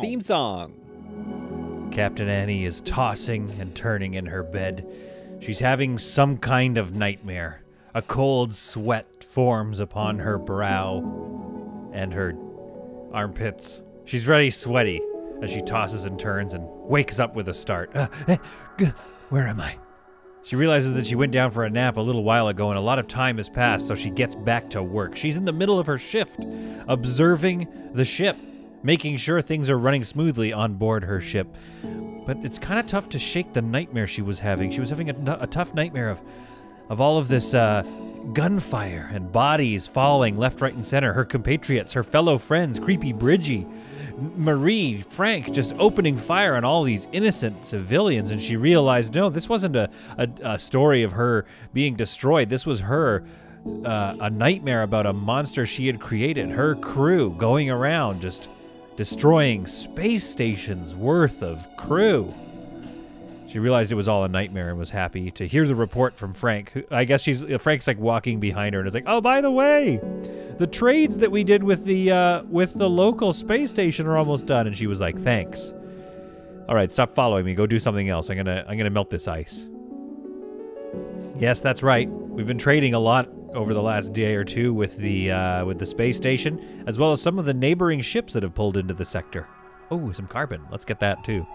Theme song. Captain Annie is tossing and turning in her bed. She's having some kind of nightmare. A cold sweat forms upon her brow and her armpits. She's very sweaty as she tosses and turns and wakes up with a start. Where am I? She realizes that she went down for a nap a little while ago and a lot of time has passed, so she gets back to work. She's in the middle of her shift, observing the ship, making sure things are running smoothly on board her ship. But it's kind of tough to shake the nightmare she was having. She was having a tough nightmare of all of this gunfire and bodies falling left, right, and center. Her compatriots, her fellow friends, creepy Bridgie, Marie, Frank, just opening fire on all these innocent civilians. And she realized, no, this wasn't a story of her being destroyed. This was her, a nightmare about a monster she had created. Her crew going around just destroying space stations worth of crew. She realized it was all a nightmare and was happy to hear the report from Frank. Who, I guess Frank's like walking behind her and is like, "Oh, by the way, the trades that we did with the local space station are almost done." And she was like, "Thanks. All right, stop following me. Go do something else. I'm gonna melt this ice." Yes, that's right. We've been trading a lot over the last day or two with the space station, as well as some of the neighboring ships that have pulled into the sector. Oh, some carbon. Let's get that too.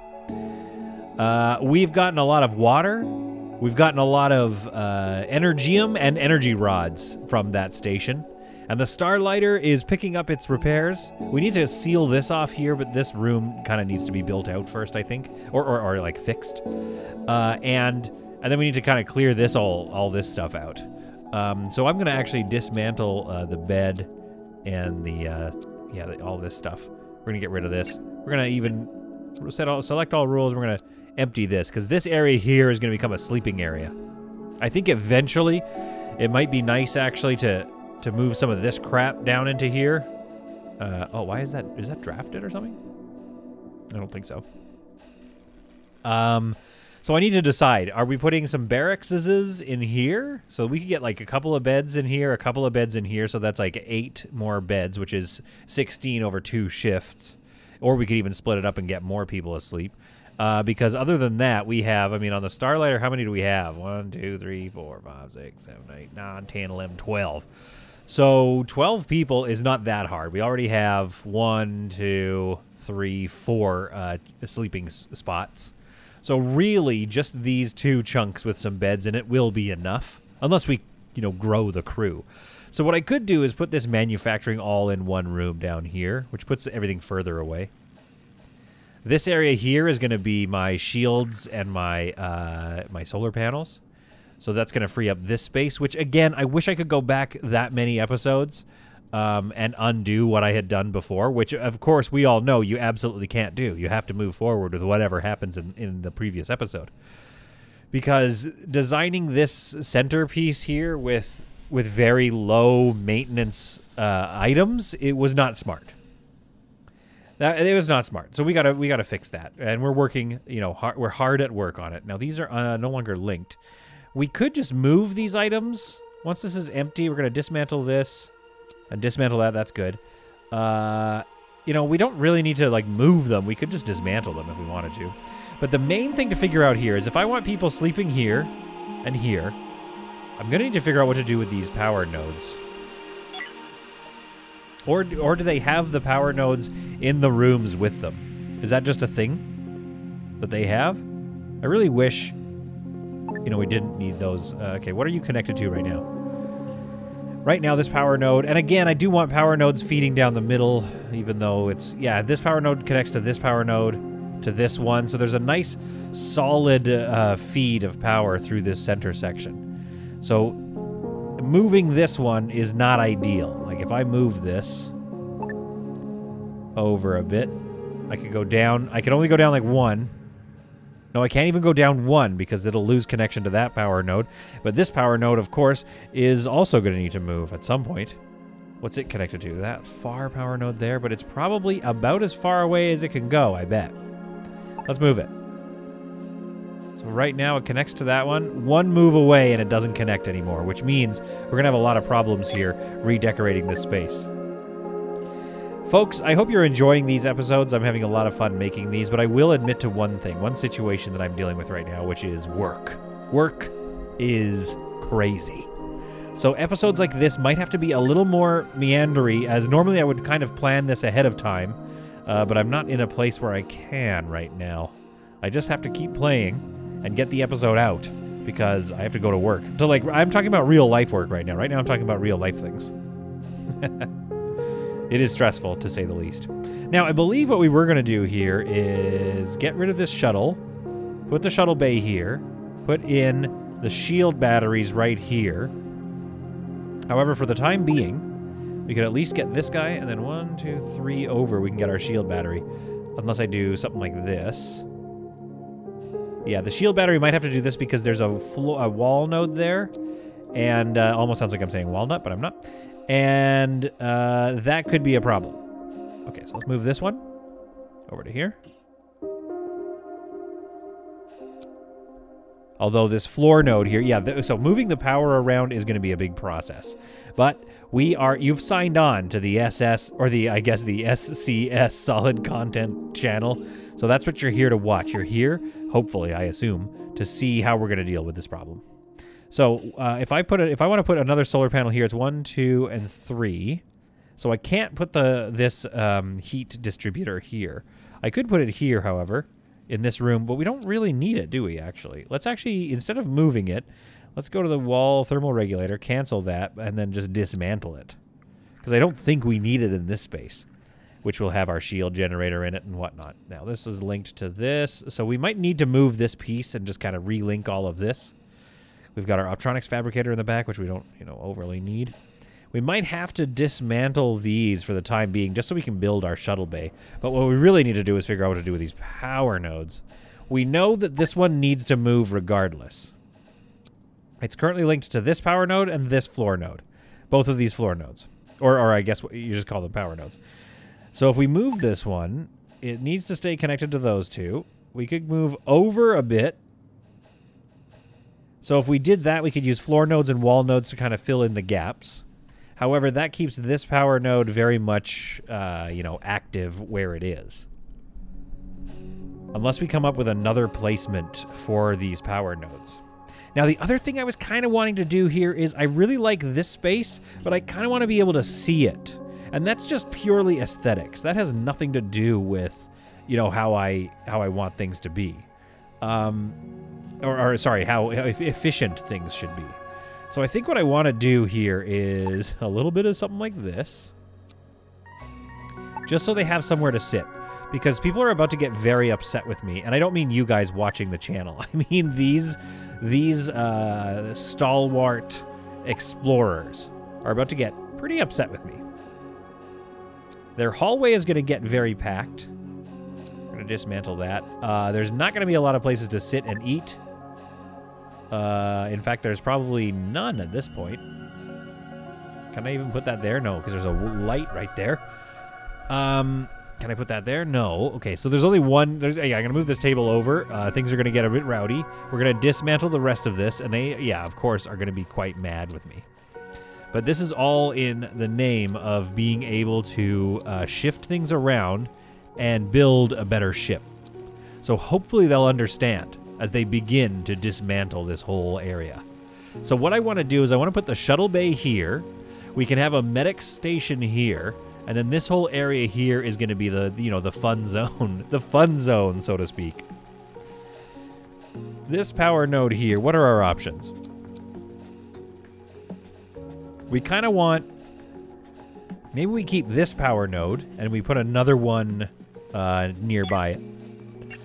We've gotten a lot of water. We've gotten a lot of energium and energy rods from that station. And the Starlighter is picking up its repairs. We need to seal this off here, but this room kind of needs to be built out first, I think. Or like fixed. And then we need to kind of clear this all this stuff out. So I'm going to actually dismantle the bed and all this stuff. We're going to get rid of this. We're going to even select all rules. We're going to empty this because this area here is going to become a sleeping area. I think eventually it might be nice actually to move some of this crap down into here. Oh, why is that? Is that drafted or something? I don't think so. So I need to decide, are we putting some barracks in here? So we could get like a couple of beds in here, a couple of beds in here, so that's like 8 more beds, which is 16 over 2 shifts. Or we could even split it up and get more people asleep. Because other than that, we have, I mean, on the Starlighter, how many do we have? 1, 2, 3, 4, 5, 6, 7, 8, 9, 10, 11, 12. So 12 people is not that hard. We already have 1, 2, 3, 4 sleeping spots. So really, just these 2 chunks with some beds in it will be enough, unless we, grow the crew. So what I could do is put this manufacturing all in one room down here, which puts everything further away. This area here is going to be my shields and my my solar panels. So that's going to free up this space, which, again, I wish I could go back that many episodes and undo what I had done before, which, of course, we all know you absolutely can't do. You have to move forward with whatever happens in the previous episode. Because designing this centerpiece here with very low maintenance items, it was not smart. It was not smart. So we gotta fix that, and we're working. We're hard at work on it. Now these are no longer linked. We could just move these items once this is empty. We're gonna dismantle this and dismantle that. That's good. We don't really need to move them. We could just dismantle them if we wanted to. But the main thing to figure out here is if I want people sleeping here and here, I'm gonna need to figure out what to do with these power nodes. Or do they have the power nodes in the rooms with them? Is that just a thing that they have? I really wish, we didn't need those. Okay, what are you connected to right now? Right now, this power node, and again, I do want power nodes feeding down the middle, even though it's, this power node connects to this power node, to this one, so there's a nice solid feed of power through this center section. So moving this one is not ideal. Like if I move this over a bit, I could go down. I can only go down like 1. No, I can't even go down 1 because it'll lose connection to that power node. But this power node, of course, is also going to need to move at some point. What's it connected to? That far power node there, but it's probably about as far away as it can go, I bet. Let's move it. So right now it connects to that one. 1 move away and it doesn't connect anymore, which means we're going to have a lot of problems here redecorating this space. Folks, I hope you're enjoying these episodes. I'm having a lot of fun making these, but I will admit to one thing, one situation that I'm dealing with right now, which is work. Work is crazy. So episodes like this might have to be a little more meandery, as normally I would kind of plan this ahead of time, but I'm not in a place where I can right now. I just have to keep playing and get the episode out, because I have to go to work. So, like, I'm talking about real life work right now. Right now I'm talking about real life things. It is stressful, to say the least. Now, I believe what we were going to do here is get rid of this shuttle, put the shuttle bay here, put in the shield batteries right here. However, for the time being, we could at least get this guy, and then 1, 2, 3 over, we can get our shield battery. Unless I do something like this. Yeah, the shield battery might have to do this because there's a wall node there. And almost sounds like I'm saying walnut, but I'm not. And that could be a problem. Okay, so let's move this one over to here. Although this floor node here, yeah, so moving the power around is going to be a big process. But you've signed on to the SS, or I guess the SCS Solid Content channel. So that's what you're here to watch. You're here, hopefully, I assume, to see how we're going to deal with this problem. So if I want to put another solar panel here, it's 1, 2, and 3. So I can't put this heat distributor here. I could put it here, however, in this room, but we don't really need it, do we, actually? Let's actually, instead of moving it, let's go to the wall thermal regulator, cancel that, and then just dismantle it. Because I don't think we need it in this space, which will have our shield generator in it and whatnot. Now, this is linked to this, so we might need to move this piece and just kind of relink all of this. We've got our optronics fabricator in the back, which we don't, overly need. We might have to dismantle these for the time being, just so we can build our shuttle bay. But what we really need to do is figure out what to do with these power nodes. We know that this one needs to move regardless. It's currently linked to this power node and this floor node. Both of these floor nodes. Or I guess you just call them power nodes. So if we move this one, it needs to stay connected to those two. We could move over a bit. So if we did that, we could use floor nodes and wall nodes to kind of fill in the gaps. However, that keeps this power node very much, active where it is. Unless we come up with another placement for these power nodes. Now, the other thing I was kind of wanting to do here is I really like this space, but I kind of want to be able to see it. And that's just purely aesthetics. That has nothing to do with, how I want things to be. Sorry, how efficient things should be. So I think what I want to do here is a little bit of something like this. Just so they have somewhere to sit. Because people are about to get very upset with me. And I don't mean you guys watching the channel. I mean these stalwart explorers are about to get pretty upset with me. Their hallway is going to get very packed. We're going to dismantle that. There's not going to be a lot of places to sit and eat. In fact, there's probably none at this point. Can I even put that there? No, because there's a light right there. Can I put that there? No. Okay, so there's only one. Yeah, I'm going to move this table over. Things are going to get a bit rowdy. We're going to dismantle the rest of this, and they, yeah, of course, are going to be quite mad with me. But this is all in the name of being able to shift things around and build a better ship. So hopefully they'll understand as they begin to dismantle this whole area. So what I want to do is I want to put the shuttle bay here. We can have a medic station here. And then this whole area here is going to be the, the fun zone. The fun zone, so to speak. This power node here, what are our options? We kind of want... Maybe we keep this power node, and we put another one nearby it.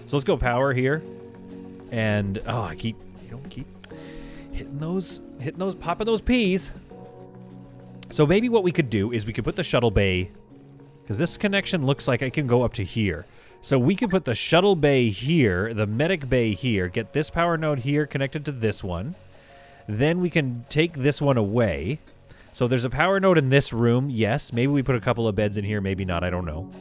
So let's go power here. And, oh, I keep hitting those, popping those P's. So maybe what we could do is we could put the shuttle bay, because this connection looks like it can go up to here. So we could put the shuttle bay here, the medic bay here, get this power node here connected to this one. Then we can take this one away. So there's a power node in this room, yes. Maybe we put a couple of beds in here, maybe not, I don't know.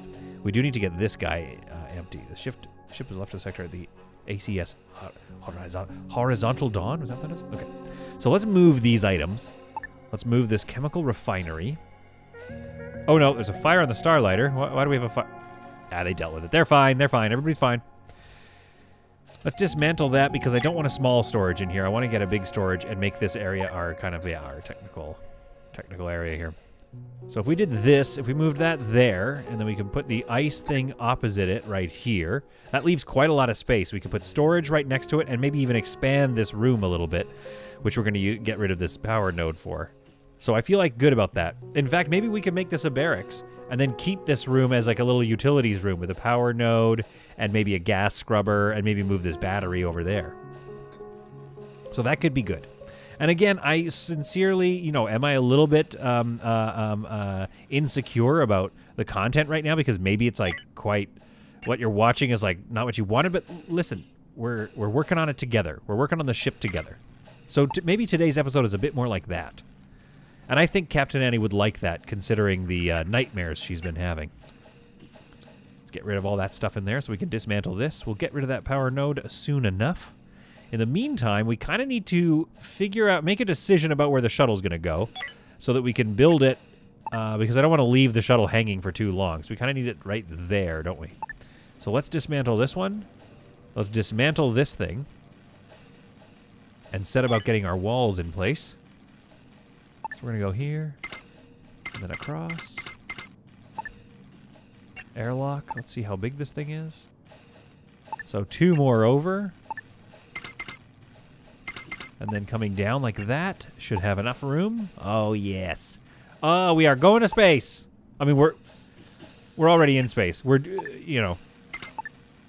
We do need to get this guy empty. The ship is left to the sector at the ACS Horizontal Dawn, was that what that is? Okay. So let's move these items. Let's move this chemical refinery. Oh, no, there's a fire on the Starlighter. Why do we have a fire? Ah, they dealt with it. They're fine. They're fine. Everybody's fine. Let's dismantle that because I don't want a small storage in here. I want to get a big storage and make this area our kind of, our technical area here. So if we did this, if we moved that there, and then we can put the ice thing opposite it right here, that leaves quite a lot of space. We can put storage right next to it and maybe even expand this room a little bit, which we're going to get rid of this power node for. So I feel like good about that. In fact, maybe we can make this a barracks and then keep this room as like a little utilities room with a power node and maybe a gas scrubber and maybe move this battery over there. So that could be good. And again, I sincerely, you know, am I a little bit insecure about the content right now because maybe it's like quite what you're watching is like not what you wanted, but listen, we're working on it together. We're working on the ship together. So maybe today's episode is a bit more like that. And I think Captain Annie would like that, considering the nightmares she's been having. Let's get rid of all that stuff in there so we can dismantle this. We'll get rid of that power node soon enough. In the meantime, we kind of need to figure out, make a decision about where the shuttle's going to go so that we can build it, because I don't want to leave the shuttle hanging for too long. So we kind of need it right there, don't we? So let's dismantle this one. Let's dismantle this thing and set about getting our walls in place. We're going to go here, and then across. Airlock. Let's see how big this thing is. So 2 more over. And then coming down like that. Should have enough room. Oh, yes. Oh, we are going to space. I mean, we're already in space. We're, you know,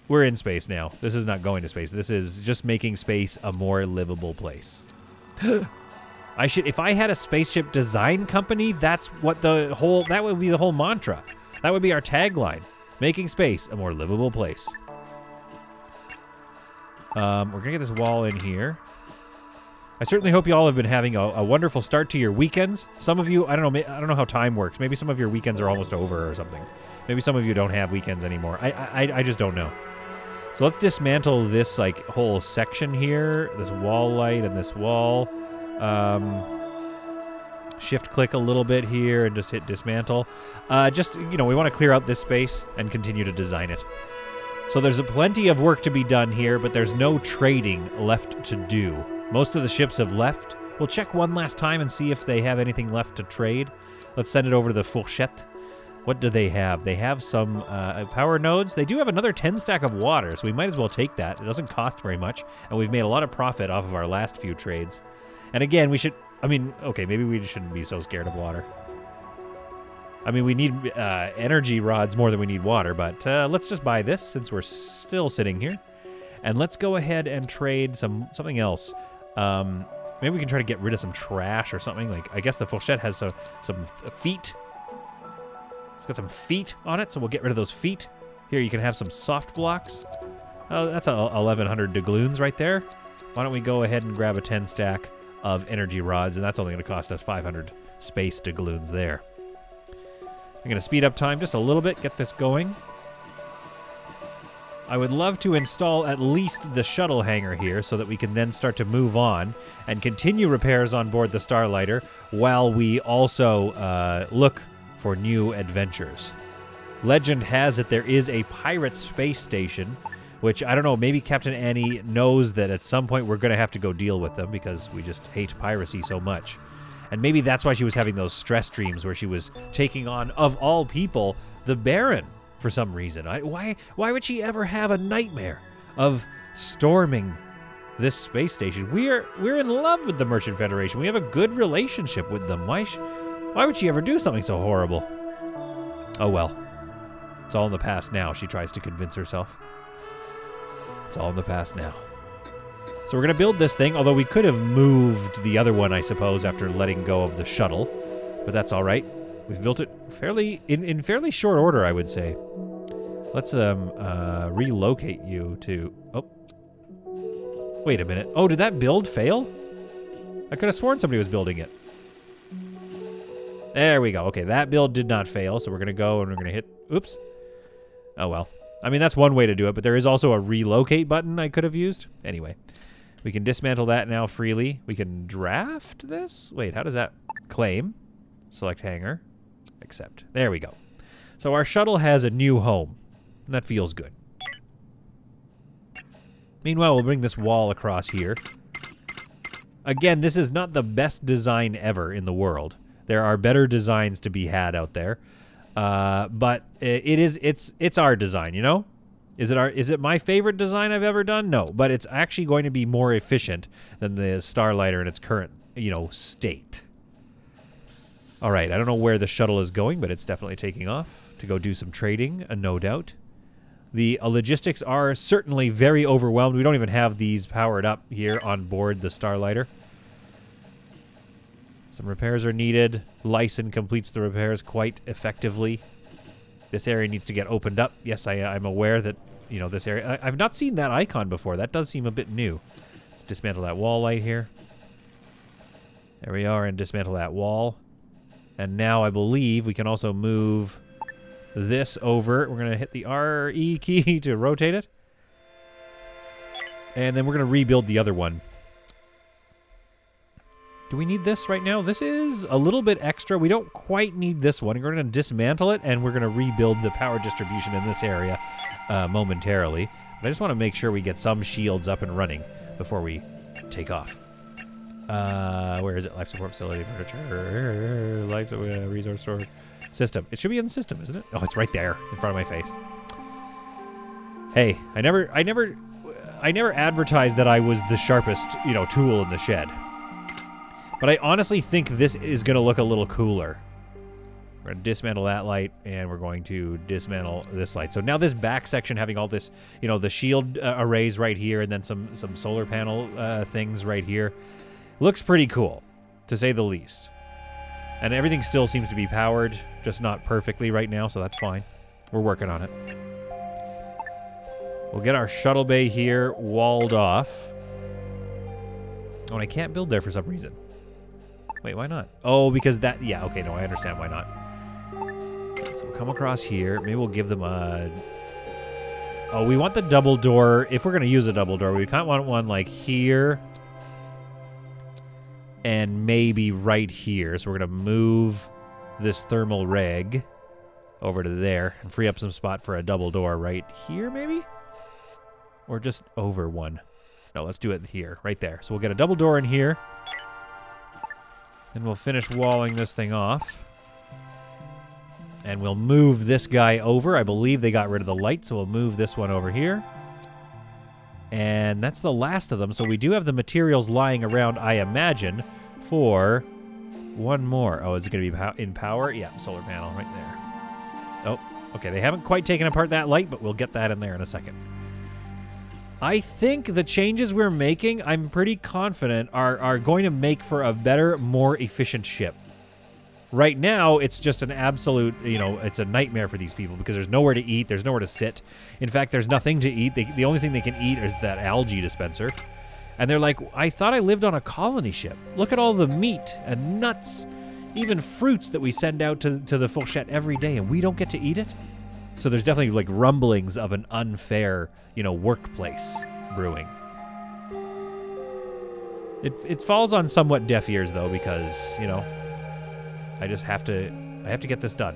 we're in space now. This is not going to space. This is just making space a more livable place. If I had a spaceship design company, that would be the whole mantra. That would be our tagline. Making space a more livable place. We're gonna get this wall in here. I certainly hope you all have been having a wonderful start to your weekends. Some of you, I don't know how time works. Maybe some of your weekends are almost over or something. Maybe some of you don't have weekends anymore. I just don't know. So let's dismantle this like whole section here, this wall light and this wall. Shift click a little bit here and just hit dismantle. Just, you know, we want to clear out this space and continue to design it. So there's plenty of work to be done here, but there's no trading left to do. Most of the ships have left. We'll check one last time and see if they have anything left to trade. Let's send it over to the Fourchette. What do they have? They have some power nodes. They do have another 10 stack of water, so we might as well take that. It doesn't cost very much, and we've made a lot of profit off of our last few trades. And again, we should... I mean, okay, maybe we shouldn't be so scared of water. I mean, we need energy rods more than we need water, but let's just buy this since we're still sitting here. And let's go ahead and trade something else. Maybe we can try to get rid of some trash or something. Like, I guess the Fourchette has some feet. It's got some feet on it, so we'll get rid of those feet. Here, you can have some soft blocks. Oh, that's 1,100 doubloons right there. Why don't we go ahead and grab a 10 stack of energy rods, and that's only going to cost us 500 space doubloons there. I'm going to speed up time just a little bit, get this going. I would love to install at least the shuttle hangar here so that we can then start to move on and continue repairs on board the Starlighter while we also look for new adventures. Legend has it there is a pirate space station, which, I don't know, maybe Captain Annie knows that at some point we're going to have to go deal with them because we just hate piracy so much. And maybe that's why she was having those stress dreams where she was taking on, of all people, the Baron for some reason. Why would she ever have a nightmare of storming this space station? We're in love with the Merchant Federation. We have a good relationship with them. Why would she ever do something so horrible? Oh well. It's all in the past now, she tries to convince herself. It's all in the past now. So we're going to build this thing, although we could have moved the other one, I suppose, after letting go of the shuttle. But that's all right. We've built it in fairly short order, I would say. Let's relocate you to... Oh. Wait a minute. Oh, did that build fail? I could have sworn somebody was building it. There we go. Okay, that build did not fail, so we're going to go and we're going to hit... Oops. Oh, well. I mean, that's one way to do it, but there is also a relocate button I could have used. Anyway, we can dismantle that now freely. We can draft this? Wait, how does that... Claim. Select hangar. Accept. There we go. So our shuttle has a new home. And that feels good. Meanwhile, we'll bring this wall across here. Again, this is not the best design ever in the world. There are better designs to be had out there. But it's our design, you know? Is it my favorite design I've ever done? No, but it's actually going to be more efficient than the Starlighter in its current, you know, state. All right, I don't know where the shuttle is going, but it's definitely taking off to go do some trading, no doubt. The logistics are certainly very overwhelmed. We don't even have these powered up here on board the Starlighter. Some repairs are needed. Lyson completes the repairs quite effectively. This area needs to get opened up. Yes, I'm aware that, you know, this area... I've not seen that icon before. That does seem a bit new. Let's dismantle that wall light here. There we are, and dismantle that wall. And now I believe we can also move this over. We're going to hit the RE key to rotate it. And then we're going to rebuild the other one. Do we need this right now? This is a little bit extra. We don't quite need this one. We're going to dismantle it, and we're going to rebuild the power distribution in this area momentarily. But I just want to make sure we get some shields up and running before we take off. Where is it? Life support facility, furniture, life resource storage system. It should be in the system, isn't it? Oh, it's right there in front of my face. Hey, I never advertised that I was the sharpest, you know, tool in the shed. But I honestly think this is going to look a little cooler. We're going to dismantle that light, and we're going to dismantle this light. So now this back section having all this, you know, the shield arrays right here, and then some solar panel things right here. Looks pretty cool, to say the least. And everything still seems to be powered, just not perfectly right now, so that's fine. We're working on it. We'll get our shuttle bay here walled off. Oh, and I can't build there for some reason. Wait, why not? Oh, because that... Yeah, okay, no, I understand why not. So we'll come across here. Maybe we'll give them a... Oh, we want the double door. If we're going to use a double door, we kind of want one like here. And maybe right here. So we're going to move this thermal reg over to there and free up some spot for a double door right here, maybe? Or just over one. No, let's do it here, right there. So we'll get a double door in here. Then we'll finish walling this thing off. And we'll move this guy over. I believe they got rid of the light, so we'll move this one over here. And that's the last of them. So we do have the materials lying around, I imagine, for one more. Oh, is it going to be in power? Yeah, solar panel right there. Oh, okay. They haven't quite taken apart that light, but we'll get that in there in a second. I think the changes we're making, I'm pretty confident, are going to make for a better, more efficient ship. Right now, it's just an absolute, you know, it's a nightmare for these people because there's nowhere to eat, there's nowhere to sit. In fact, there's nothing to eat. The only thing they can eat is that algae dispenser. And they're like, I thought I lived on a colony ship. Look at all the meat and nuts, even fruits that we send out to the fourchette every day, and we don't get to eat it? So there's definitely like rumblings of an unfair, you know, workplace brewing. It falls on somewhat deaf ears though, because, you know, I have to get this done.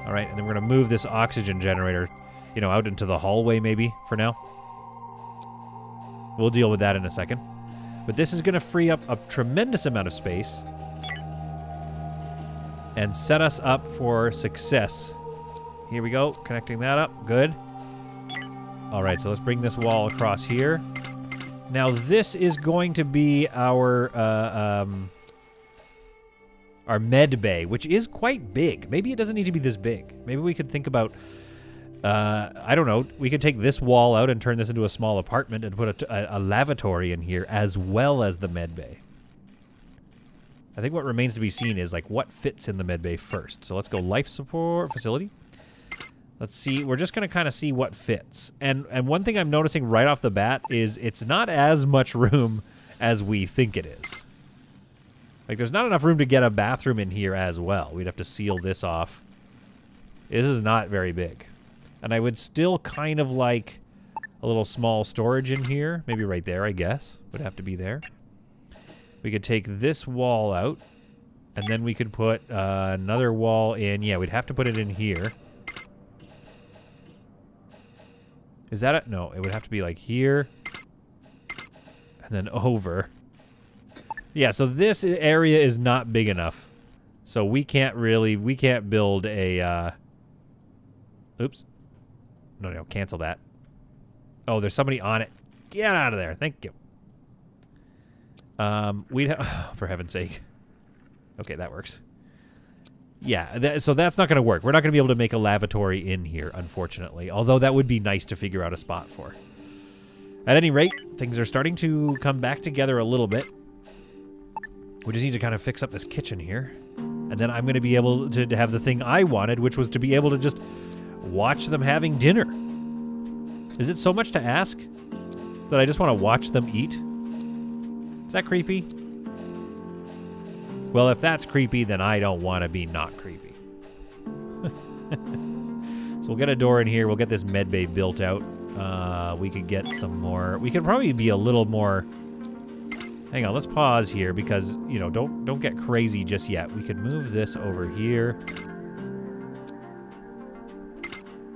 All right, and then we're gonna move this oxygen generator, you know, out into the hallway maybe for now. We'll deal with that in a second. But this is gonna free up a tremendous amount of space and set us up for success. Here we go, connecting that up, good. All right, so let's bring this wall across here. Now this is going to be our med bay, which is quite big. Maybe it doesn't need to be this big. Maybe we could think about, I don't know, we could take this wall out and turn this into a small apartment and put a lavatory in here as well as the med bay. I think what remains to be seen is like what fits in the med bay first. So let's go life support facility. Let's see. We're just going to kind of see what fits. And one thing I'm noticing right off the bat is it's not as much room as we think it is. Like there's not enough room to get a bathroom in here as well. We'd have to seal this off. This is not very big. And I would still kind of like a little small storage in here. Maybe right there, I guess. Would have to be there. We could take this wall out And then we could put another wall in. Yeah, we'd have to put it in here. Is that it? No, it would have to be like here. And then over. Yeah, so this area is not big enough. So we can't build a, oops. No, cancel that. Oh, there's somebody on it. Get out of there. Thank you. For heaven's sake. Okay, that works. Yeah, so that's not going to work. We're not going to be able to make a lavatory in here, unfortunately. Although that would be nice to figure out a spot for. At any rate, things are starting to come back together a little bit. We just need to kind of fix up this kitchen here. And then I'm going to be able to have the thing I wanted, which was to be able to just watch them having dinner. Is it so much to ask that I just want to watch them eat? Is that creepy? Well, if that's creepy, then I don't want to be not creepy. So we'll get a door in here. We'll get this med bay built out. We could get some more. We could probably be a little more... Hang on, let's pause here because, you know, don't get crazy just yet. We could move this over here.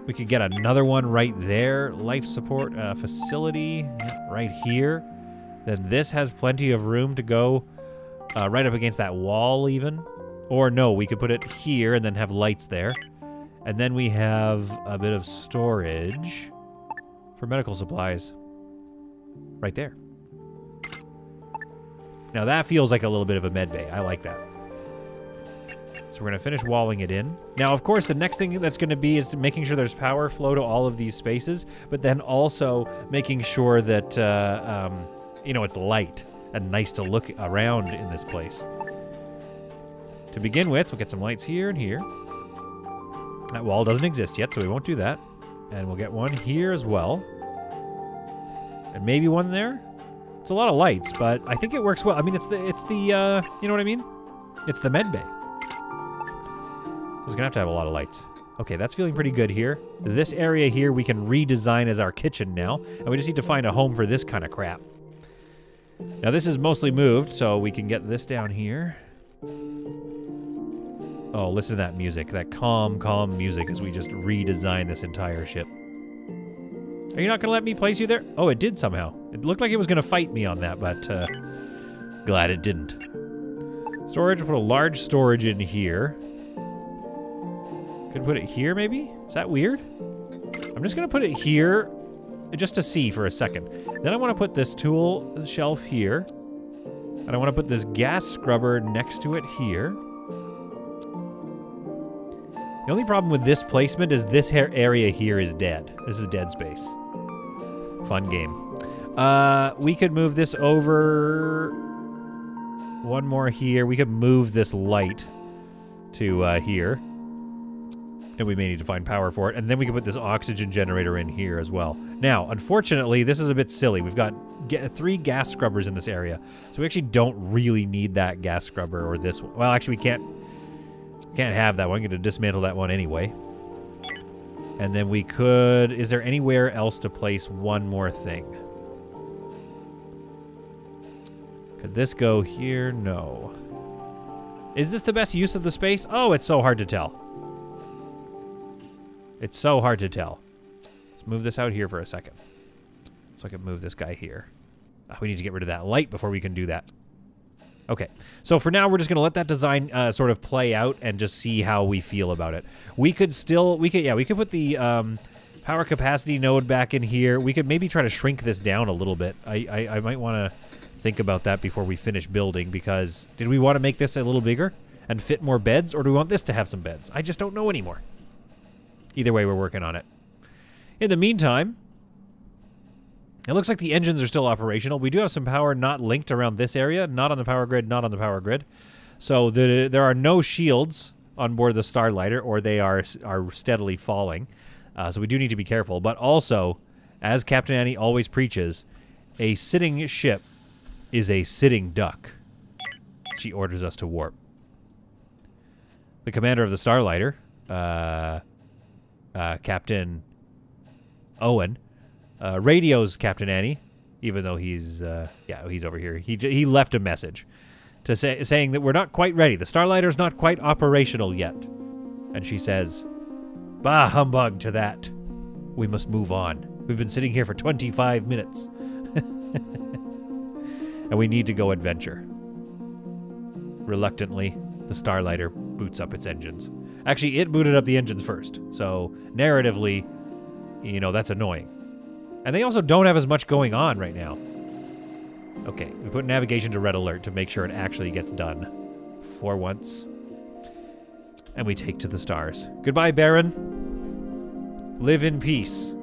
We could get another one right there. Life support facility right here. Then this has plenty of room to go right up against that wall even. Or no, we could put it here and then have lights there. And then we have a bit of storage for medical supplies right there. Now that feels like a little bit of a med bay. I like that. So we're going to finish walling it in. Now, of course, the next thing that's going to be is making sure there's power flow to all of these spaces, but then also making sure that, you know, it's light and nice to look around in this place. To begin with, we'll get some lights here and here. That wall doesn't exist yet, so we won't do that. And we'll get one here as well. And maybe one there. It's a lot of lights, but I think it works well. I mean, it's the you know what I mean? It's the med bay. So it's gonna have to have a lot of lights. Okay, that's feeling pretty good here. This area here we can redesign as our kitchen now, and we just need to find a home for this kind of crap. Now this is mostly moved, so we can get this down here. Oh, listen to that music, that calm, calm music as we just redesign this entire ship. Are you not going to let me place you there? Oh, it did somehow. It looked like it was going to fight me on that, but glad it didn't. Storage, we'll put a large storage in here. Could put it here, maybe? Is that weird? I'm just going to put it here just to see for a second. Then I want to put this tool shelf here. And I want to put this gas scrubber next to it here. The only problem with this placement is this area here is dead. This is dead space. Fun game. We could move this over. One more here. We could move this light to here. And we may need to find power for it. And then we can put this oxygen generator in here as well. Now, unfortunately, this is a bit silly. We've got 3 gas scrubbers in this area. So we actually don't really need that gas scrubber or this one. Well, actually, we can't have that one. I'm going to dismantle that one anyway. And then we could... Is there anywhere else to place one more thing? Could this go here? No. Is this the best use of the space? Oh, it's so hard to tell. It's so hard to tell. Let's move this out here for a second. So I can move this guy here. We need to get rid of that light before we can do that. Okay, so for now, we're just going to let that design sort of play out and just see how we feel about it. We could put the power capacity node back in here. We could maybe try to shrink this down a little bit. I might want to think about that before we finish building, because did we want to make this a little bigger and fit more beds, or do we want this to have some beds? I just don't know anymore. Either way, we're working on it. In the meantime, it looks like the engines are still operational. We do have some power not linked around this area, not on the power grid, not on the power grid. So there are no shields on board the Starlighter, or they are steadily falling. So we do need to be careful. But also, as Captain Annie always preaches, a sitting ship is a sitting duck. She orders us to warp. The commander of the Starlighter, Captain Owen, radios Captain Annie, even though he's over here. He left a message to saying that we're not quite ready. The Starlighter's not quite operational yet. And she says, "Bah, humbug to that. We must move on. We've been sitting here for 25 minutes. And we need to go adventure." Reluctantly, the Starlighter boots up its engines. Actually, it booted up the engines first. So, narratively, you know, that's annoying. And they also don't have as much going on right now. Okay, we put navigation to red alert to make sure it actually gets done. For once. And we take to the stars. "Goodbye, Baron. Live in peace,"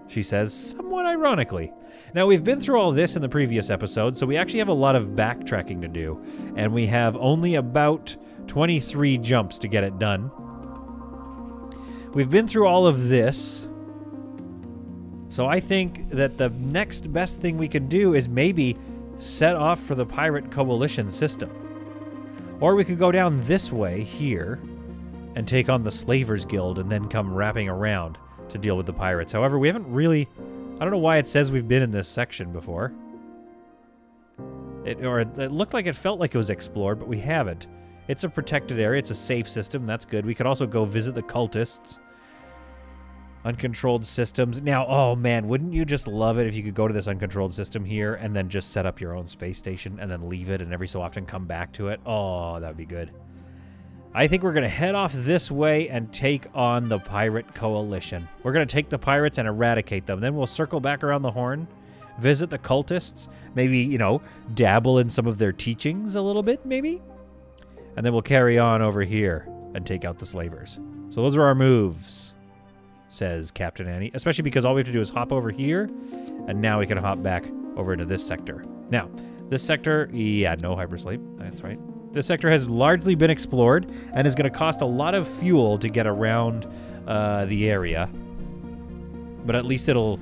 she says, somewhat ironically. Now, we've been through all this in the previous episode, so we actually have a lot of backtracking to do. And we have only about 23 jumps to get it done. We've been through all of this. So I think that the next best thing we can do is maybe set off for the Pirate Coalition system. Or we could go down this way here and take on the Slavers Guild and then come wrapping around to deal with the pirates. However, we haven't really... I don't know why it says we've been in this section before. It looked like it felt like it was explored, but we haven't. It's a protected area. It's a safe system. That's good. We could also go visit the cultists. Uncontrolled systems. Now, oh man, wouldn't you just love it if you could go to this uncontrolled system here and then just set up your own space station and then leave it and every so often come back to it? Oh, that would be good. I think we're going to head off this way and take on the Pirate Coalition. We're going to take the pirates and eradicate them. Then we'll circle back around the Horn, visit the cultists, maybe, you know, dabble in some of their teachings a little bit, maybe? And then we'll carry on over here and take out the slavers. So those are our moves, says Captain Annie, especially because all we have to do is hop over here, and now we can hop back over into this sector. Now, this sector, yeah, no hypersleep. That's right. This sector has largely been explored and is going to cost a lot of fuel to get around the area. But at least it'll,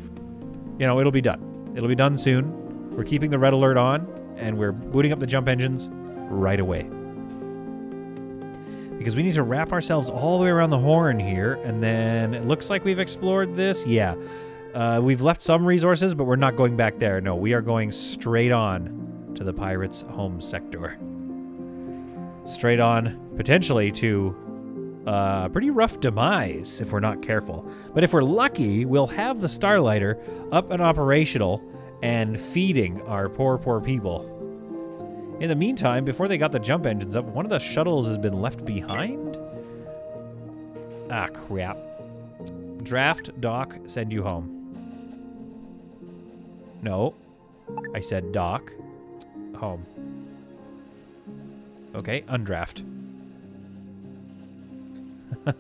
you know, it'll be done. It'll be done soon. We're keeping the red alert on, and we're booting up the jump engines right away. Because we need to wrap ourselves all the way around the Horn here, and then it looks like we've explored this. Yeah. We've left some resources, but we're not going back there. No, we are going straight on to the pirates' home sector. Straight on, potentially, to a pretty rough demise if we're not careful. But if we're lucky, we'll have the Starlighter up and operational and feeding our poor, poor people. In the meantime, before they got the jump engines up, one of the shuttles has been left behind. Ah, crap. Draft, dock, send you home. No. I said dock, home. Okay, undraft.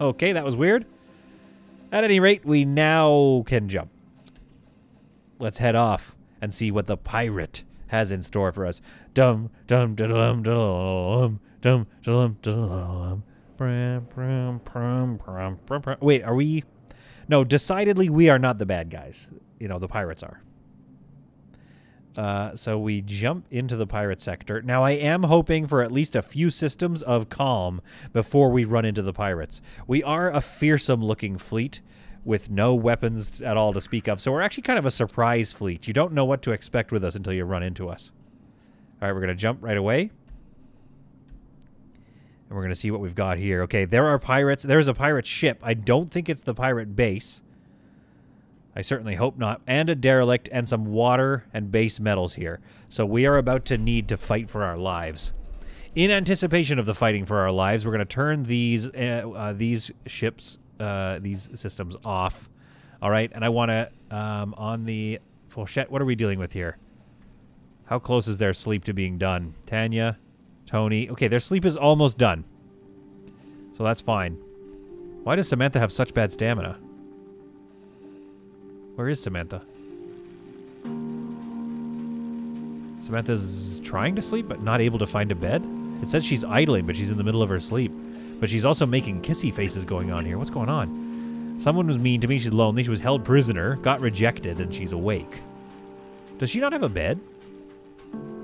Okay, that was weird. At any rate, we now can jump. Let's head off and see what the pirate has in store for us. Dum dum dum dum dum dum dum dum. Wait, are we? No, decidedly we are not the bad guys. You know, the pirates are. So we jump into the pirate sector. Now, I am hoping for at least a few systems of calm before we run into the pirates. We are a fearsome-looking fleet with no weapons at all to speak of, so we're actually kind of a surprise fleet. You don't know what to expect with us until you run into us. All right, we're going to jump right away. And we're going to see what we've got here. Okay, there are pirates. There's a pirate ship. I don't think it's the pirate base. I certainly hope not. And a derelict and some water and base metals here. So we are about to need to fight for our lives. In anticipation of the fighting for our lives, we're going to turn these ships, these systems off. All right, and I want to, on the Fourchette, what are we dealing with here? How close is their sleep to being done? Tanya, Tony. Okay, their sleep is almost done. So that's fine. Why does Samantha have such bad stamina? Where is Samantha? Samantha's trying to sleep, but not able to find a bed? It says she's idling, but she's in the middle of her sleep. But she's also making kissy faces going on here. What's going on? Someone was mean to me. She's lonely. She was held prisoner, got rejected, and she's awake. Does she not have a bed?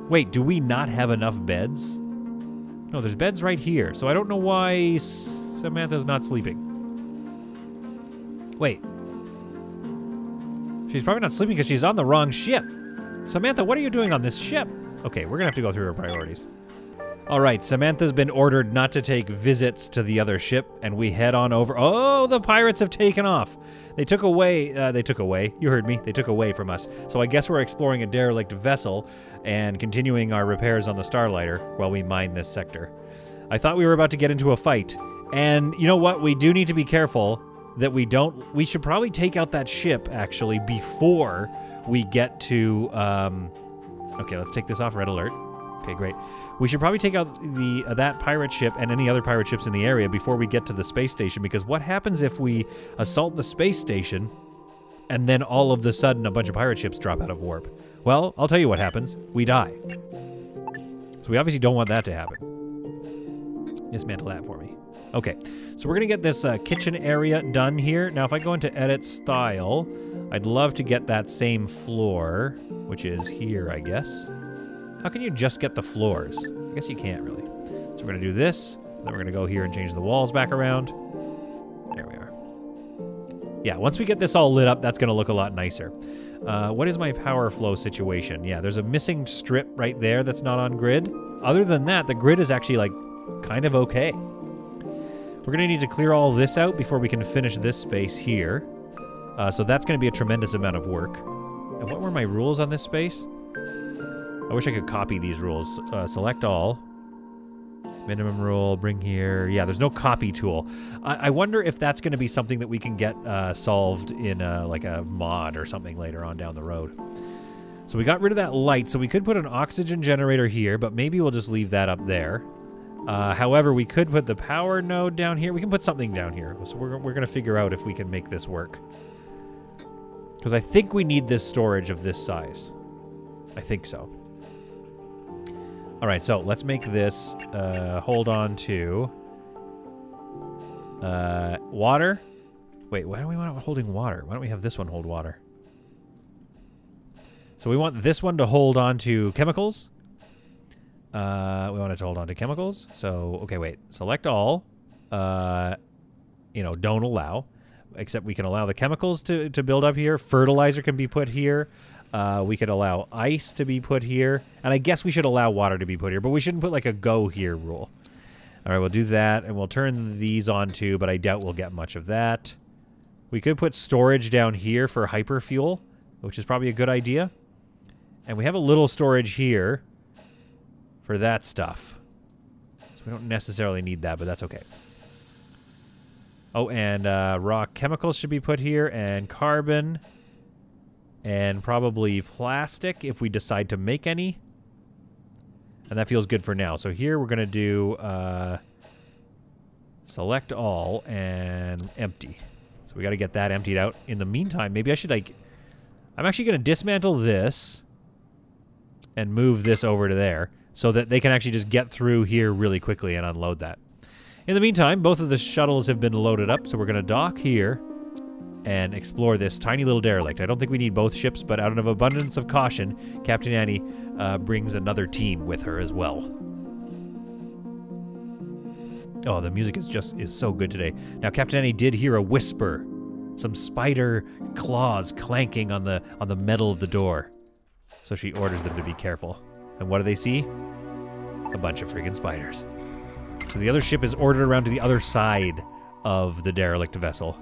Wait, do we not have enough beds? No, there's beds right here. So I don't know why Samantha's not sleeping. Wait. She's probably not sleeping because she's on the wrong ship. Samantha, what are you doing on this ship? Okay, we're gonna have to go through our priorities. All right, Samantha's been ordered not to take visits to the other ship, and we head on over. Oh, the pirates have taken off. They took away, you heard me, they took away from us. So I guess we're exploring a derelict vessel and continuing our repairs on the Starlighter while we mine this sector. I thought we were about to get into a fight, and you know what? We do need to be careful that we should probably take out that ship, actually, before we get to, okay, let's take this off red alert. Okay, great. We should probably take out that pirate ship and any other pirate ships in the area before we get to the space station, because what happens if we assault the space station and then all of a sudden a bunch of pirate ships drop out of warp? Well, I'll tell you what happens. We die. So we obviously don't want that to happen. Dismantle that for me. Okay, so we're going to get this kitchen area done here. Now, if I go into Edit Style, I'd love to get that same floor, which is here, I guess. How can you just get the floors? I guess you can't, really. So we're going to do this, then we're going to go here and change the walls back around. There we are. Yeah, once we get this all lit up, that's going to look a lot nicer. What is my power flow situation? Yeah, there's a missing strip right there that's not on grid. Other than that, the grid is actually, like, kind of okay. We're going to need to clear all this out before we can finish this space here. So that's going to be a tremendous amount of work. And what were my rules on this space? I wish I could copy these rules. Select all. Minimum rule, bring here. Yeah, there's no copy tool. I wonder if that's going to be something that we can get solved in like a mod or something later on down the road. So we got rid of that light, so we could put an oxygen generator here, but maybe we'll just leave that up there. However, we could put the power node down here. We can put something down here. So we're going to figure out if we can make this work. Because I think we need this storage of this size. I think so. All right, so let's make this hold on to water. Wait, why do we want it holding water? Why don't we have this one hold water? So we want this one to hold on to chemicals. We want it to hold on to chemicals. So, okay, wait. Select all. You know, don't allow. Except we can allow the chemicals to build up here. Fertilizer can be put here. We could allow ice to be put here. And I guess we should allow water to be put here, but we shouldn't put like a go here rule. All right, we'll do that, and we'll turn these on too, but I doubt we'll get much of that. We could put storage down here for hyperfuel, which is probably a good idea. And we have a little storage here for that stuff. So we don't necessarily need that, but that's okay. Oh, and raw chemicals should be put here, and carbon. And probably plastic if we decide to make any. And that feels good for now. So here we're going to do select all and empty. So we got to get that emptied out. In the meantime, maybe I should like... I'm actually going to dismantle this and move this over to there so that they can actually just get through here really quickly and unload that. In the meantime, both of the shuttles have been loaded up, so we're going to dock here and explore this tiny little derelict. I don't think we need both ships, but out of abundance of caution, Captain Annie brings another team with her as well. Oh, the music is so good today. Now, Captain Annie did hear a whisper, some spider claws clanking on the metal of the door. So she orders them to be careful. And what do they see? A bunch of friggin' spiders. So the other ship is ordered around to the other side of the derelict vessel.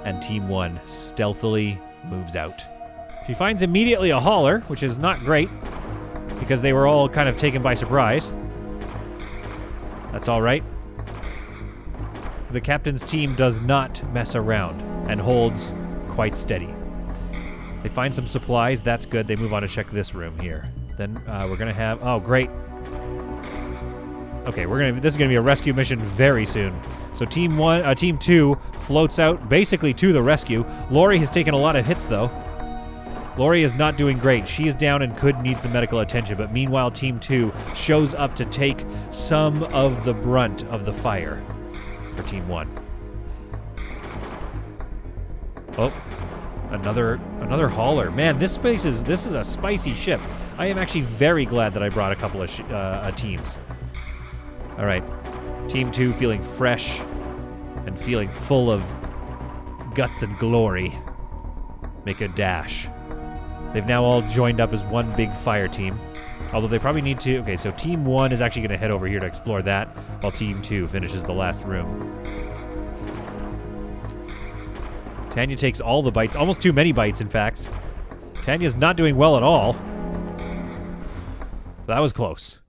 And Team 1 stealthily moves out. She finds immediately a hauler, which is not great, because they were all kind of taken by surprise. That's all right. The captain's team does not mess around and holds quite steady. They find some supplies. That's good. They move on to check this room here. Then we're going to have... Oh, great. Okay, this is going to be a rescue mission very soon. So Team 2 floats out basically to the rescue. Lori has taken a lot of hits, though. Lori is not doing great. She is down and could need some medical attention, but meanwhile, Team 2 shows up to take some of the brunt of the fire for Team 1. Oh, another hauler. Man, this is a spicy ship. I am actually very glad that I brought a couple of teams. All right, Team 2 feeling fresh and feeling full of guts and glory. Make a dash They've now all joined up as one big fire team. Although they probably need to... Okay, so Team 1 is actually going to head over here to explore that, while Team 2 finishes the last room. Tanya takes all the bites. Almost too many bites, in fact. Tanya's not doing well at all. That was close.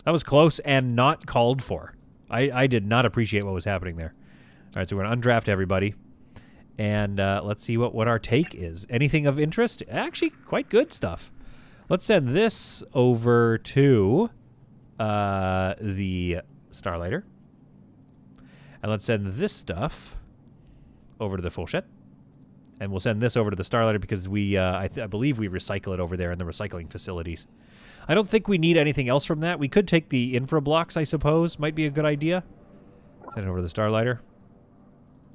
That was close and not called for. I did not appreciate what was happening there. All right, so we're going to undraft everybody. And let's see what our take is. Anything of interest? Actually, quite good stuff. Let's send this over to the Starlighter. And let's send this stuff over to the Fourchette. And we'll send this over to the Starlighter because I believe we recycle it over there in the recycling facilities. I don't think we need anything else from that. We could take the infra blocks, I suppose. Might be a good idea. Send it over to the Starlighter.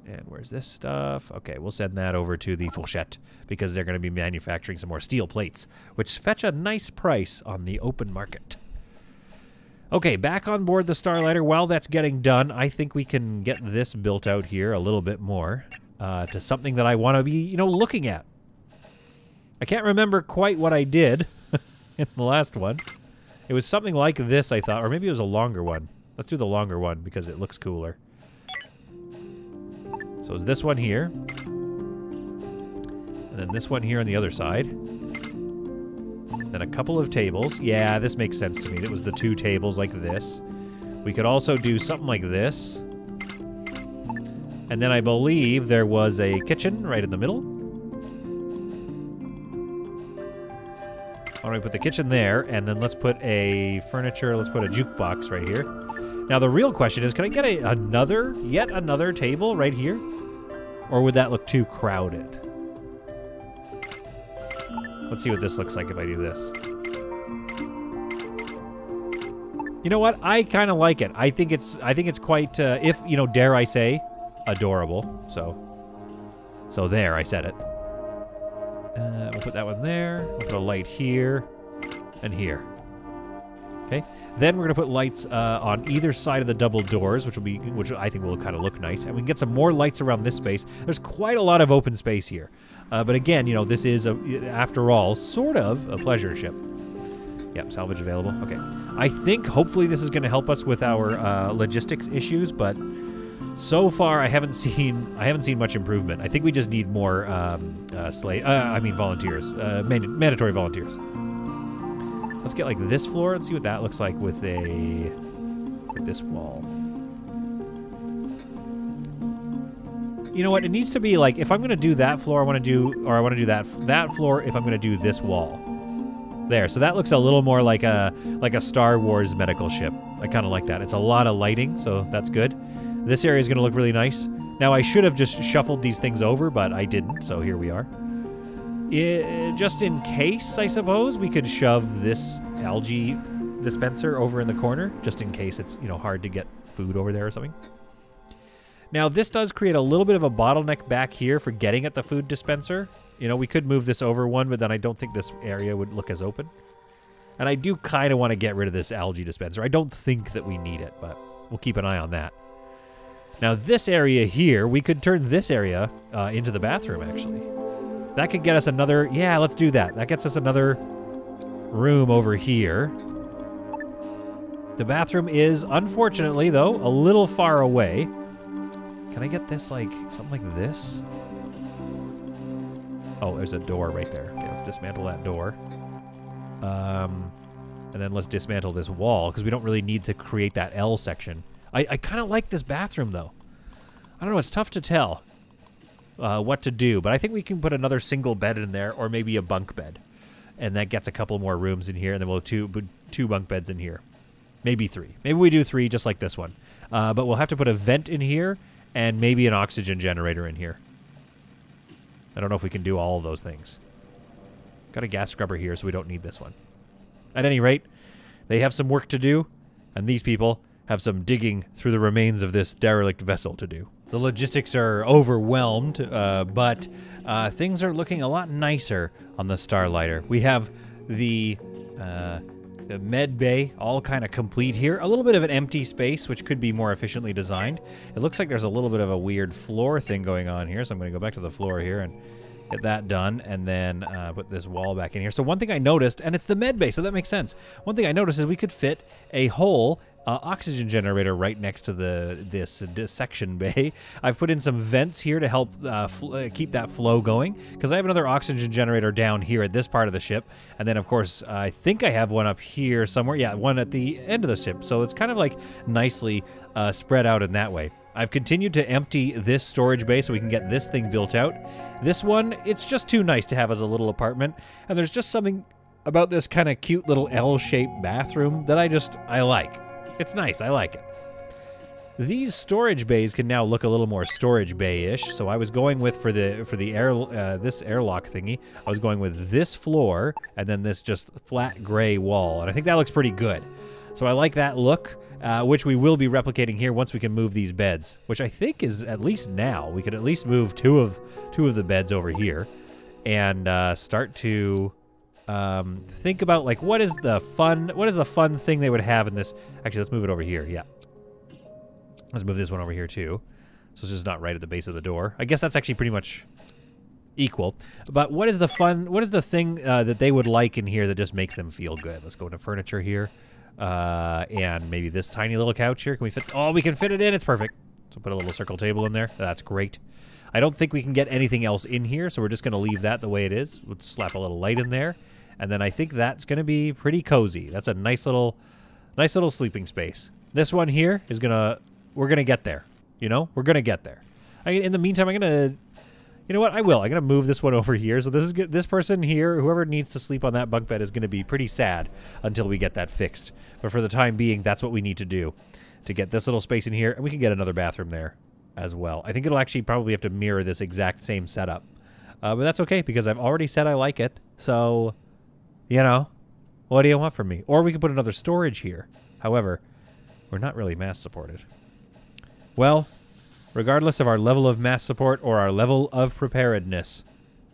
And where's this stuff? Okay, we'll send that over to the Fourchette because they're going to be manufacturing some more steel plates, which fetch a nice price on the open market. Okay, back on board the Starlighter. While that's getting done, I think we can get this built out here a little bit more to something that I want to be, looking at. I can't remember quite what I did in the last one. It was something like this, I thought, or maybe it was a longer one. Let's do the longer one because it looks cooler. So it's this one here. And then this one here on the other side. Then a couple of tables. Yeah, this makes sense to me. It was the 2 tables like this. We could also do something like this. And then I believe there was a kitchen right in the middle. Why don't we put the kitchen there, and then let's put a furniture, let's put a jukebox right here. Now the real question is, can I get yet another table right here? Or would that look too crowded? Let's see what this looks like if I do this. You know what? I kind of like it. I think it's quite, dare I say, adorable. So there, I said it. We'll put that one there. We'll put a light here and here. Okay. Then we're gonna put lights on either side of the double doors, which I think will kind of look nice, and we can get some more lights around this space. There's quite a lot of open space here, but again, this is after all sort of a pleasure ship. Yep, salvage available. Okay. I think hopefully this is going to help us with our logistics issues, but so far I haven't seen much improvement. I think we just need more volunteers, mandatory volunteers. Let's get like this floor and see what that looks like with this wall. You know what? It needs to be like, if I'm going to do that floor, I want to do that floor if I'm going to do this wall. There, so that looks a little more like a Star Wars medical ship. I kind of like that. It's a lot of lighting, so that's good. This area is going to look really nice. Now, I should have just shuffled these things over, but I didn't, so here we are. Just in case, I suppose, we could shove this algae dispenser over in the corner, just in case it's, hard to get food over there or something. Now, this does create a little bit of a bottleneck back here for getting at the food dispenser. We could move this over one, but then I don't think this area would look as open. And I do kind of want to get rid of this algae dispenser. I don't think that we need it, but we'll keep an eye on that. Now, this area here, we could turn this area into the bathroom, actually. That could get us another... Yeah, let's do that. That gets us another room over here. The bathroom is, unfortunately, though, a little far away. Can I get this, like, something like this? Oh, there's a door right there. Okay, let's dismantle that door. And then let's dismantle this wall, because we don't really need to create that L section. I kind of like this bathroom, though. I don't know, it's tough to tell what to do, but I think we can put another single bed in there, or maybe a bunk bed. And that gets a couple more rooms in here, and then we'll have two bunk beds in here. Maybe 3. Maybe we do 3, just like this one. But we'll have to put a vent in here, and maybe an oxygen generator in here. I don't know if we can do all of those things. Got a gas scrubber here, so we don't need this one. At any rate, they have some work to do, and these people have some digging through the remains of this derelict vessel to do. The logistics are overwhelmed, but things are looking a lot nicer on the Starlighter. We have the med bay all kind of complete here. A little bit of an empty space, which could be more efficiently designed. It looks like there's a little bit of a weird floor thing going on here, so I'm going to go back to the floor here and Get that done, and then put this wall back in here. So one thing I noticed, and it's the med bay, so that makes sense. One thing I noticed is we could fit a whole oxygen generator right next to this dissection bay. I've put in some vents here to help keep that flow going, because I have another oxygen generator down here at this part of the ship, and then of course I think I have one up here somewhere. Yeah, one at the end of the ship, so it's kind of like nicely spread out in that way. I've continued to empty this storage bay so we can get this thing built out. This one, it's just too nice to have as a little apartment, and there's just something about this kind of cute little L-shaped bathroom that I like. It's nice, I like it. These storage bays can now look a little more storage bay-ish, so I was going with, for the air, this airlock thingy, I was going with this floor, and then this just flat gray wall, and I think that looks pretty good. So I like that look, which we will be replicating here once we can move these beds, which I think is at least now. We could at least move two of the beds over here, and start to think about, like, what is the fun thing they would have in this. Actually, let's move it over here. Yeah, let's move this one over here too, so it's just not right at the base of the door. I guess that's actually pretty much equal. But what is the thing that they would like in here that just makes them feel good? Let's go into furniture here, and maybe this tiny little couch here. Can we fit? Oh, we can fit it in. It's perfect. So put a little circle table in there. That's great. I don't think we can get anything else in here, so we're just going to leave that the way it is. We'll slap a little light in there. And then I think that's going to be pretty cozy. That's a nice little sleeping space. This one here is we're going to get there. You know, we're going to get there. In the meantime, I'm going to, you know what? I'm going to move this one over here. So this is good. This person here, whoever needs to sleep on that bunk bed, is going to be pretty sad until we get that fixed. But for the time being, that's what we need to do to get this little space in here. And we can get another bathroom there as well. I think it'll actually probably have to mirror this exact same setup. But that's okay, because I've already said I like it. So, you know, what do you want from me? Or we could put another storage here. However, we're not really mass supported. Well, regardless of our level of mass support or our level of preparedness,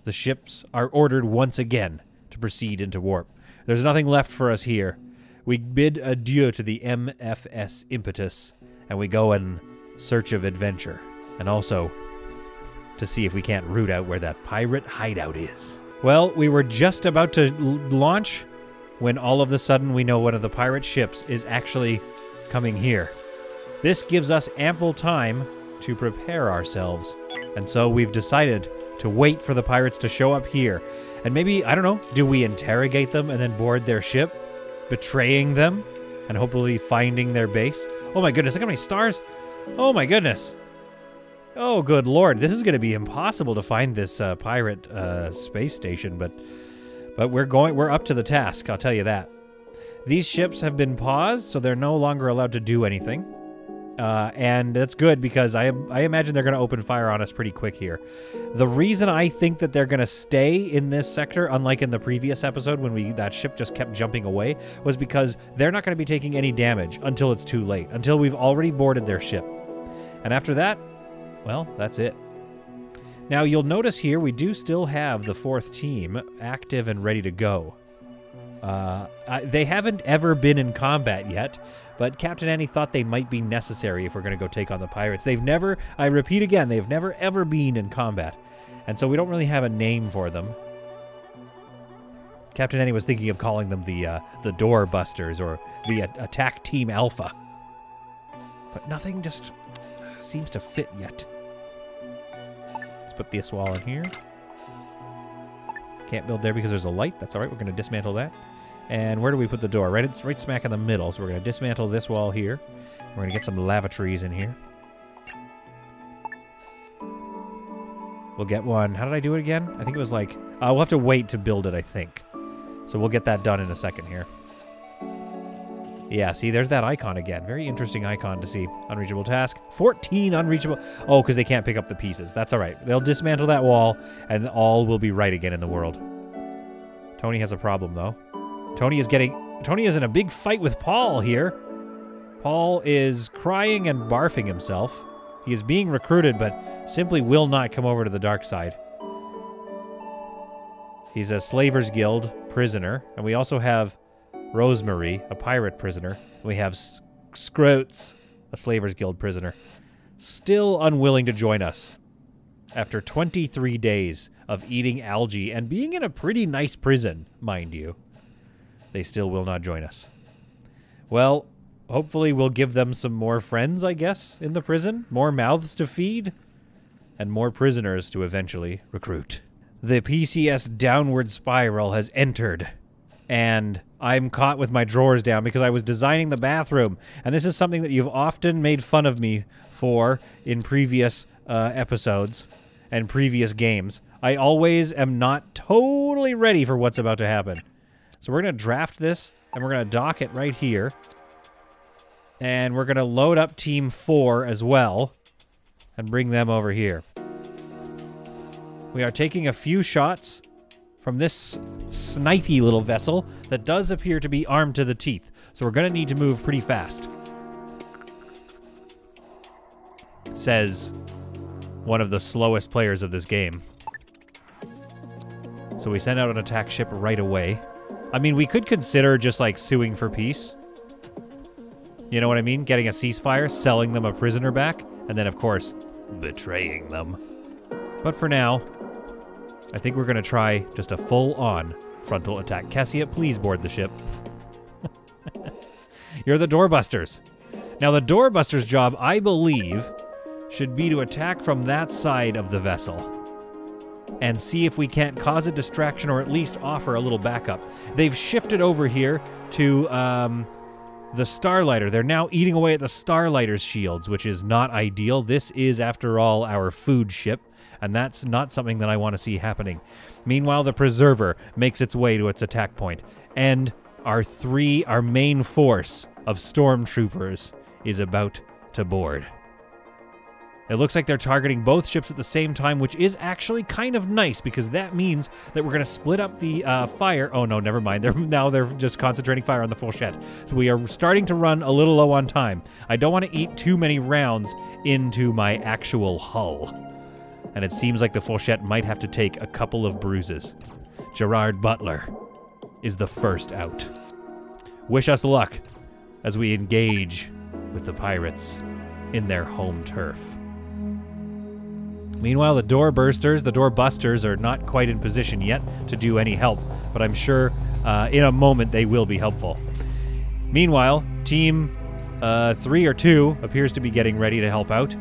the ships are ordered once again to proceed into warp. There's nothing left for us here. We bid adieu to the MFS Impetus, and we go in search of adventure, and also to see if we can't root out where that pirate hideout is. Well, we were just about to launch when all of a sudden we know one of the pirate ships is actually coming here. This gives us ample time to prepare ourselves, and so we've decided to wait for the pirates to show up here. And maybe, I don't know, do we interrogate them and then board their ship, betraying them and hopefully finding their base? Oh my goodness, look how many stars. Oh my goodness. Oh good lord, this is going to be impossible to find this pirate space station, but we're up to the task, I'll tell you that. These ships have been paused, so they're no longer allowed to do anything. And that's good, because I imagine they're going to open fire on us pretty quick here. The reason I think that they're going to stay in this sector, unlike in the previous episode when that ship just kept jumping away, was because they're not going to be taking any damage until it's too late, until we've already boarded their ship. And after that, well, that's it. Now, you'll notice here we do still have the fourth team active and ready to go. They haven't ever been in combat yet, but Captain Annie thought they might be necessary if we're going to go take on the pirates. They've never, I repeat again, they've never ever been in combat, and so we don't really have a name for them. Captain Annie was thinking of calling them the Door Busters or the Attack Team Alpha, but nothing just seems to fit yet. Let's put this wall in here. Can't build there because there's a light. That's all right. We're going to dismantle that. And where do we put the door? It's right smack in the middle. So we're going to dismantle this wall here. We're going to get some lavatories in here. We'll get one. How did I do it again? I think it was like... we'll have to wait to build it, I think. So we'll get that done in a second here. Yeah, see, there's that icon again. Very interesting icon to see. Unreachable task. 14 unreachable... Oh, because they can't pick up the pieces. That's all right. They'll dismantle that wall, and all will be right again in the world. Tony has a problem, though. Tony is in a big fight with Paul here. Paul is crying and barfing himself. He is being recruited, but simply will not come over to the dark side. He's a Slavers Guild prisoner, and we also have Rosemary, a pirate prisoner. We have Scroats, a Slavers Guild prisoner. Still unwilling to join us after 23 days of eating algae and being in a pretty nice prison, mind you. They still will not join us. Well, hopefully we'll give them some more friends, I guess, in the prison. More mouths to feed. And more prisoners to eventually recruit. The PCS downward spiral has entered. And I'm caught with my drawers down because I was designing the bathroom. And this is something that you've often made fun of me for in previous episodes and previous games. I always am not totally ready for what's about to happen. So we're going to draft this, and we're going to dock it right here. And we're going to load up Team 4 as well, and bring them over here. We are taking a few shots from this snipey little vessel that does appear to be armed to the teeth. So we're going to need to move pretty fast. Says one of the slowest players of this game. So we send out an attack ship right away. I mean, we could consider just, like, suing for peace. You know what I mean? Getting a ceasefire, selling them a prisoner back, and then, of course, betraying them. But for now, I think we're going to try just a full-on frontal attack. Cassia, please board the ship. You're the doorbusters. Now, the doorbusters' job, I believe, should be to attack from that side of the vessel and see if we can't cause a distraction or at least offer a little backup. They've shifted over here to the Starlighter. They're now eating away at the Starlighter's shields, which is not ideal. This is, after all, our food ship, and that's not something that I want to see happening. Meanwhile, the Preserver makes its way to its attack point, and our main force of stormtroopers is about to board. It looks like they're targeting both ships at the same time, which is actually kind of nice because that means that we're going to split up the fire. Oh, no, never mind. They're just concentrating fire on the Fourchette. So we are starting to run a little low on time. I don't want to eat too many rounds into my actual hull. And it seems like the Fourchette might have to take a couple of bruises. Gerard Butler is the first out. Wish us luck as we engage with the pirates in their home turf. Meanwhile, the doorbusters are not quite in position yet to do any help, but I'm sure in a moment they will be helpful. Meanwhile, Team 3 or 2 appears to be getting ready to help out.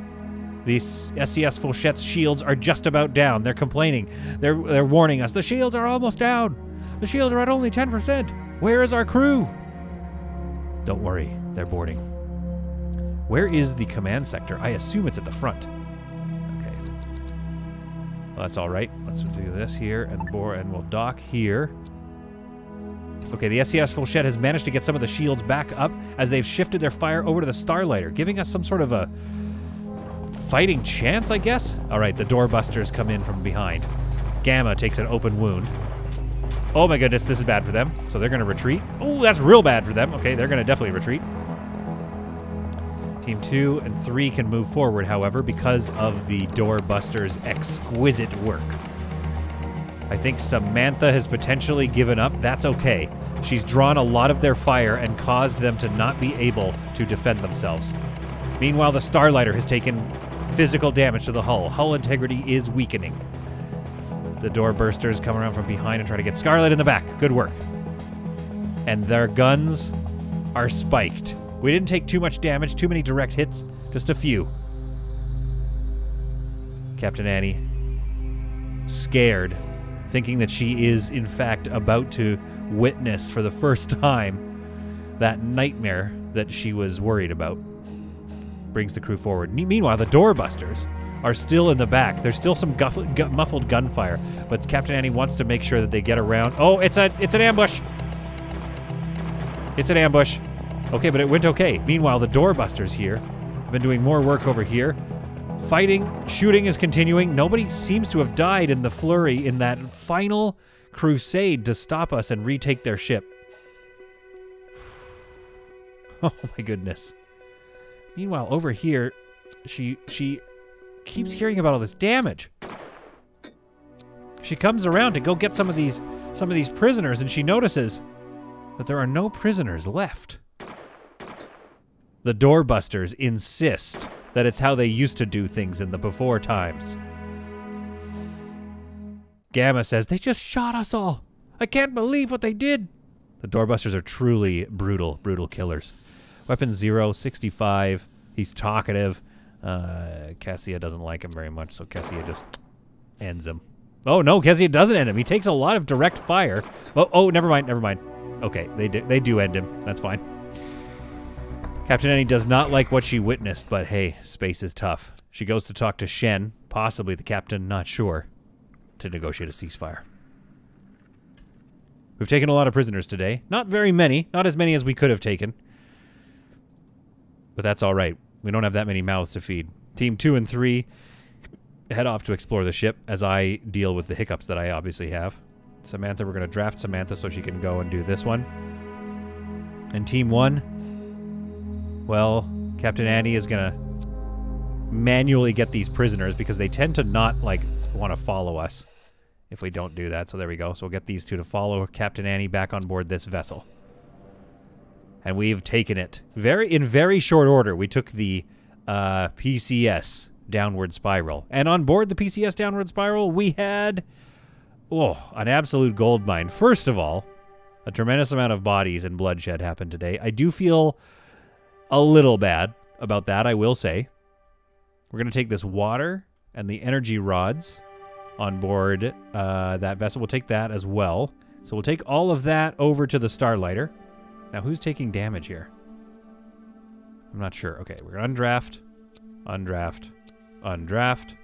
These SCS Fourchette's shields are just about down. They're complaining. They're warning us. The shields are almost down. The shields are at only 10%. Where is our crew? Don't worry, they're boarding. Where is the command sector? I assume it's at the front. Well, that's all right. Let's do this here and we'll dock here. Okay, the SCS Fourchette has managed to get some of the shields back up as they've shifted their fire over to the Starlighter, giving us some sort of a fighting chance, I guess? All right, the doorbusters come in from behind. Gamma takes an open wound. Oh my goodness, this is bad for them. So they're going to retreat. Oh, that's real bad for them. Okay, they're going to definitely retreat. Team 2 and 3 can move forward, however, because of the doorbusters' exquisite work. I think Samantha has potentially given up. That's okay. She's drawn a lot of their fire and caused them to not be able to defend themselves. Meanwhile, the Starlighter has taken physical damage to the hull. Hull integrity is weakening. The doorbusters come around from behind and try to get Scarlet in the back. Good work. And their guns are spiked. We didn't take too much damage, too many direct hits, just a few. Captain Annie, scared, thinking that she is, in fact, about to witness for the first time that nightmare that she was worried about. Brings the crew forward. Meanwhile, the doorbusters are still in the back. There's still some muffled gunfire, but Captain Annie wants to make sure that they get around. Oh, it's an ambush! It's an ambush. Okay, but it went okay. Meanwhile, the doorbusters here have been doing more work over here. Fighting, shooting is continuing. Nobody seems to have died in the flurry in that final crusade to stop us and retake their ship. Oh my goodness. Meanwhile, over here, she keeps hearing about all this damage. She comes around to go get some of these prisoners, and she notices that there are no prisoners left. The doorbusters insist that it's how they used to do things in the before times. Gamma says, they just shot us all. I can't believe what they did. The doorbusters are truly brutal, brutal killers. Weapon 0, 65. He's talkative. Cassia doesn't like him very much, so Cassia just ends him. Oh, no, Cassia doesn't end him. He takes a lot of direct fire. Oh, never mind, never mind. Okay, they do end him. That's fine. Captain Annie does not like what she witnessed, but hey, space is tough. She goes to talk to Shen, possibly the captain, not sure, to negotiate a ceasefire. We've taken a lot of prisoners today. Not very many. Not as many as we could have taken. But that's all right. We don't have that many mouths to feed. Team 2 and 3 head off to explore the ship as I deal with the hiccups that I obviously have. Samantha, we're going to draft Samantha so she can go and do this one. And Team 1, well, Captain Annie is going to manually get these prisoners because they tend to not, like, want to follow us if we don't do that. So there we go. So we'll get these two to follow Captain Annie back on board this vessel. And we've taken it in very short order. We took the PCS downward spiral. And on board the PCS downward spiral, we had an absolute gold mine. First of all, a tremendous amount of bodies and bloodshed happened today. I do feel a little bad about that, I will say. We're going to take this water and the energy rods on board that vessel. We'll take that as well. So we'll take all of that over to the Starlighter. Now, who's taking damage here? I'm not sure. Okay, we're going to undraft, undraft, undraft.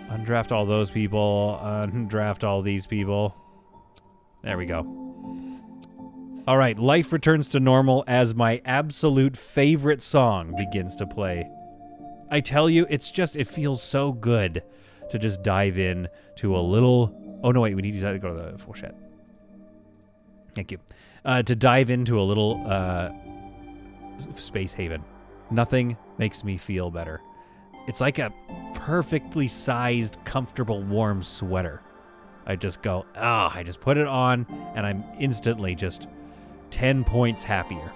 Undraft all those people. Undraft all these people. There we go. All right, life returns to normal as my absolute favorite song begins to play. I tell you, it feels so good to just dive in to a little... Oh, no, wait, we need to go to the fourchette. Thank you. To dive into a little space haven. Nothing makes me feel better. It's like a perfectly sized, comfortable, warm sweater. I just go, I just put it on, and I'm instantly just 10 points happier.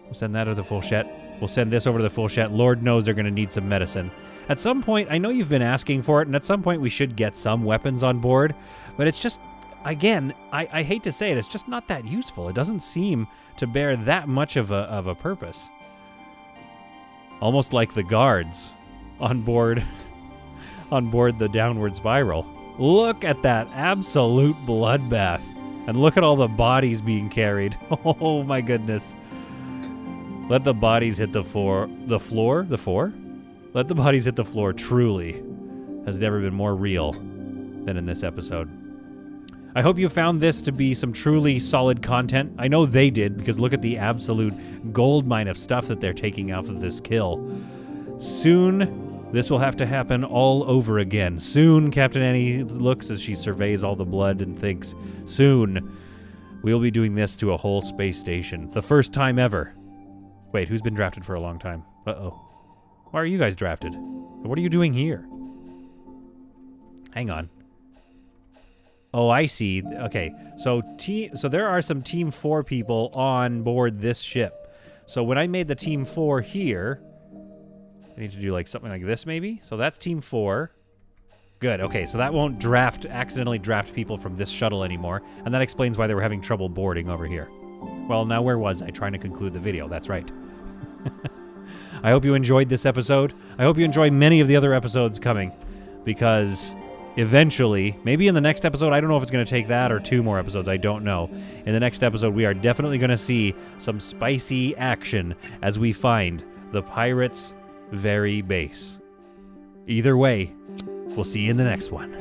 We'll send that to the fourchette. We'll send this over to the fourchette. Lord knows they're going to need some medicine. At some point, I know you've been asking for it, and at some point we should get some weapons on board, but it's just... Again, I hate to say it, it's just not that useful. It doesn't seem to bear that much of a purpose. Almost like the guards on board the downward spiral. Look at that absolute bloodbath. And look at all the bodies being carried. Oh my goodness. Let the bodies hit the floor. Let the bodies hit the floor truly has never been more real than in this episode. I hope you found this to be some truly solid content. I know they did, because look at the absolute gold mine of stuff that they're taking off of this kill. Soon, this will have to happen all over again. Soon, Captain Annie looks as she surveys all the blood and thinks, soon, we'll be doing this to a whole space station. The first time ever. Wait, who's been drafted for a long time? Uh-oh. Why are you guys drafted? What are you doing here? Hang on. Oh, I see. Okay, so there are some Team 4 people on board this ship. So when I made the Team 4 here, I need to do like something like this maybe. So that's Team 4. Good, okay, so that won't accidentally draft people from this shuttle anymore. And that explains why they were having trouble boarding over here. Well, now where was I? Trying to conclude the video, that's right. I hope you enjoyed this episode. I hope you enjoy many of the other episodes coming, because... eventually, maybe in the next episode, I don't know if it's going to take that or 2 more episodes, I don't know. In the next episode, we are definitely going to see some spicy action as we find the pirates' very base. Either way, we'll see you in the next one.